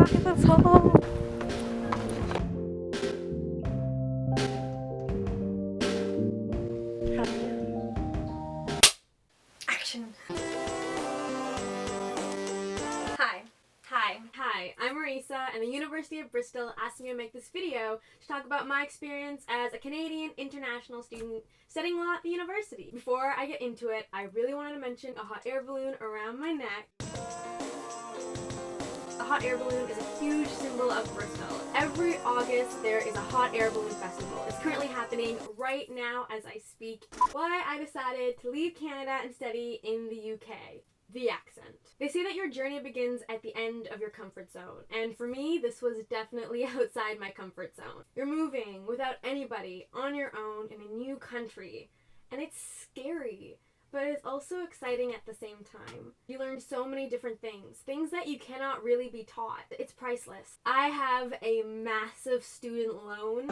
Look at this hole. Action. Hi, I'm Marisa, and the University of Bristol asked me to make this video to talk about my experience as a Canadian international student studying law at the university. Before I get into it, I really wanted to mention a hot air balloon around my neck. A hot air balloon is a huge symbol of Bristol. Every August there is a hot air balloon festival. It's currently happening right now as I speak. Why I decided to leave Canada and study in the UK. The accent. They say that your journey begins at the end of your comfort zone, and for me, this was definitely outside my comfort zone. You're moving without anybody, on your own, in a new country, and it's scary, but it's also exciting at the same time. You learn so many different things that you cannot really be taught. It's priceless. I have a massive student loan,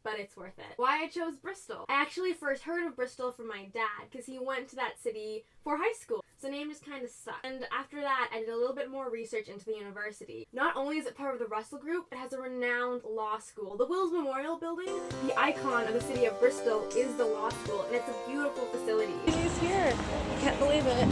but it's worth it. Why I chose Bristol. I actually first heard of Bristol from my dad because he went to that city for high school. So the name just kind of stuck. And after that, I did a little bit more research into the university. Not only is it part of the Russell Group, it has a renowned law school. The Wills Memorial Building, the icon of the city of Bristol, is the law school, and it's a beautiful facility. He's here. I can't believe it.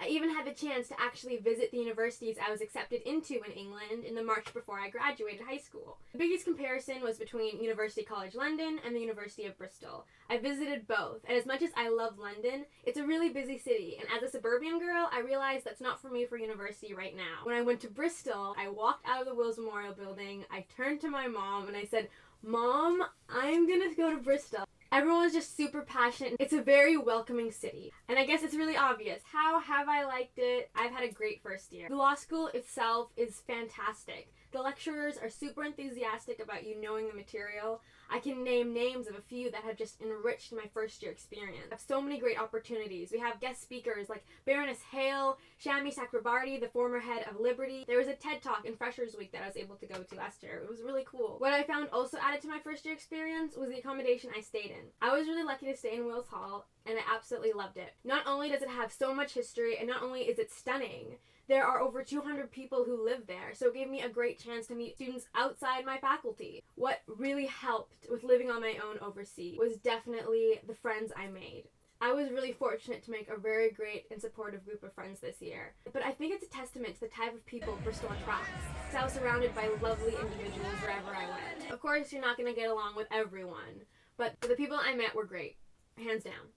I even had the chance to actually visit the universities I was accepted into in England in the March before I graduated high school. The biggest comparison was between University College London and the University of Bristol. I visited both, and as much as I love London, it's a really busy city, and as a suburban girl, I realized that's not for me for university right now. When I went to Bristol, I walked out of the Wills Memorial Building, I turned to my mom, and I said, "Mom, I'm gonna go to Bristol." Everyone was just super passionate. It's a very welcoming city. And I guess it's really obvious. How have I liked it? I've had a great first year. The law school itself is fantastic. The lecturers are super enthusiastic about you knowing the material. I can name names of a few that have just enriched my first year experience. I have so many great opportunities. We have guest speakers like Baroness Hale, Shami Chakrabarti, the former head of Liberty. There was a TED Talk in Freshers Week that I was able to go to last year. It was really cool. What I found also added to my first year experience was the accommodation I stayed in. I was really lucky to stay in Wills Hall, and I absolutely loved it. Not only does it have so much history, and not only is it stunning, there are over 200 people who live there, so it gave me a great chance to meet students outside my faculty. What really helped with living on my own overseas was definitely the friends I made. I was really fortunate to make a very great and supportive group of friends this year. But I think it's a testament to the type of people Bristol attracts, because I was surrounded by lovely individuals wherever I went. Of course, you're not going to get along with everyone, but the people I met were great, hands down.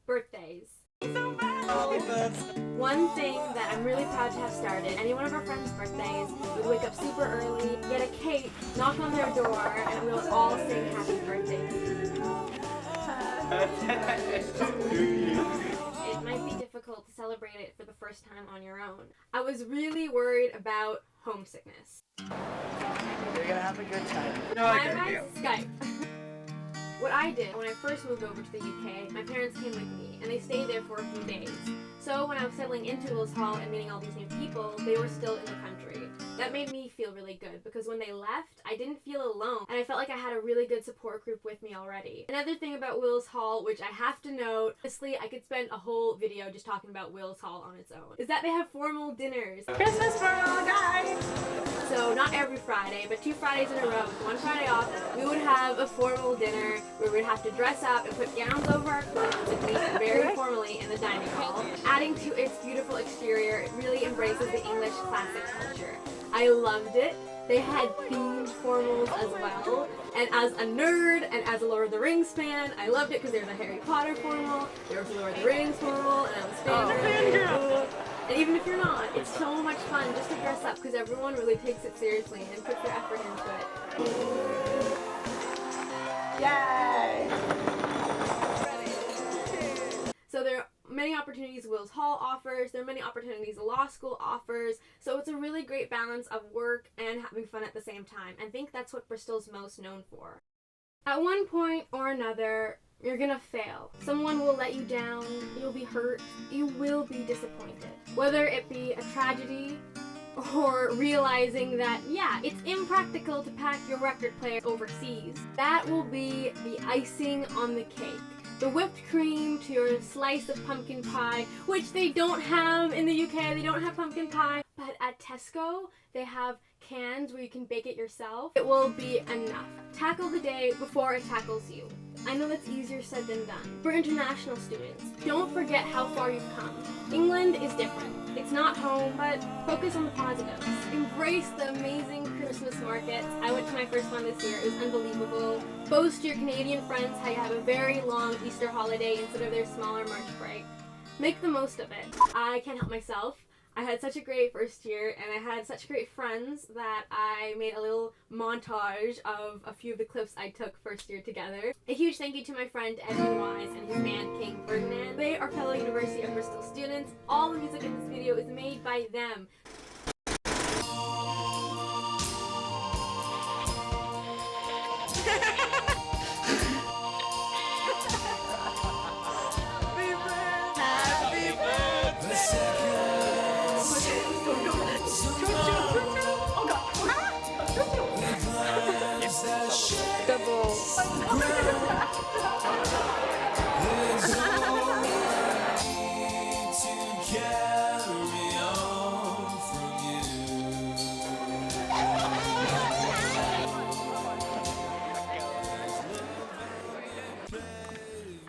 Birthdays. One thing that I'm really proud to have started, any one of our friends' birthdays, we'd wake up super early, get a cake, knock on their door, and we'll all sing happy birthday to you. It might be difficult to celebrate it for the first time on your own. I was really worried about homesickness. You're gonna have a good time. Skype. What I did when I first moved over to the UK, my parents came with me, and they stayed there for a few days. So when I was settling into Wills Hall and meeting all these new people, they were still in the country. That made me feel really good, because when they left, I didn't feel alone, and I felt like I had a really good support group with me already. Another thing about Wills Hall, which I have to note, honestly, I could spend a whole video just talking about Wills Hall on its own, is that they have formal dinners. Christmas for all guys! So not every Friday, but 2 Fridays in a row, with 1 Friday off, we would have a formal dinner where we'd have to dress up and put gowns over our clothes and meet very formally in the dining hall. Adding to its beautiful exterior, it really embraces the English classic culture. I loved it. They had themed formals as well. And as a nerd and as a Lord of the Rings fan, I loved it because there was a Harry Potter formal, there was a Lord of the Rings formal, and I was fangirl. And even if you're not, it's so much fun just to dress up because everyone really takes it seriously and puts their effort into it. Yay! So there are many opportunities Wills Hall offers, there are many opportunities the law school offers, so it's a really great balance of work and having fun at the same time. I think that's what Bristol's most known for. At one point or another, you're gonna fail. Someone will let you down, you'll be hurt, you will be disappointed. Whether it be a tragedy, or realizing that, yeah, it's impractical to pack your record player overseas. That will be the icing on the cake. The whipped cream to your slice of pumpkin pie, which they don't have in the UK, they don't have pumpkin pie. but at Tesco, they have cans where you can bake it yourself. It will be enough. Tackle the day before it tackles you. I know that's easier said than done. For international students, don't forget how far you've come. England is different. It's not home, but focus on the positives. Embrace the amazing Christmas markets. I went to my first one this year. It was unbelievable. Boast to your Canadian friends how you have a very long Easter holiday instead of their smaller March break. Make the most of it. I can't help myself. I had such a great first year, and I had such great friends that I made a little montage of a few of the clips I took first year together. A huge thank you to my friend Edwin Wise and his band King Ferdinand. They are fellow University of Bristol students. All the music in this video is made by them.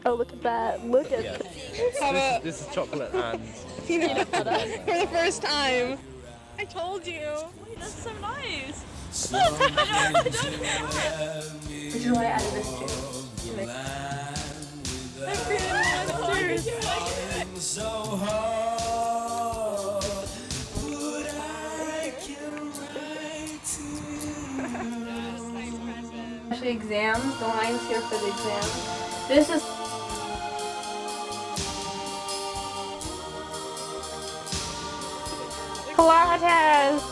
Oh, look at that. Look at that. This is chocolate and Peanut butter. For the first time. I told you. Wait, that's so nice. Which is why I added this too. I really Actually, exams. The line's here for the exam. This is Pilates.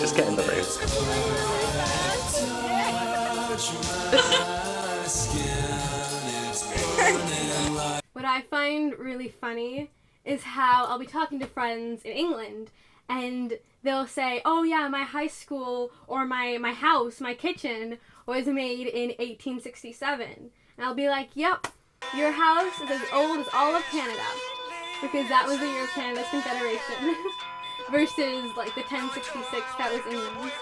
just get in the room. What I find really funny is how I'll be talking to friends in England and they'll say, oh yeah, my high school or my house, my kitchen was made in 1867. And I'll be like, yep, your house is as old as all of Canada, because that was the year of Canada's Confederation versus like the 1066 that was England's.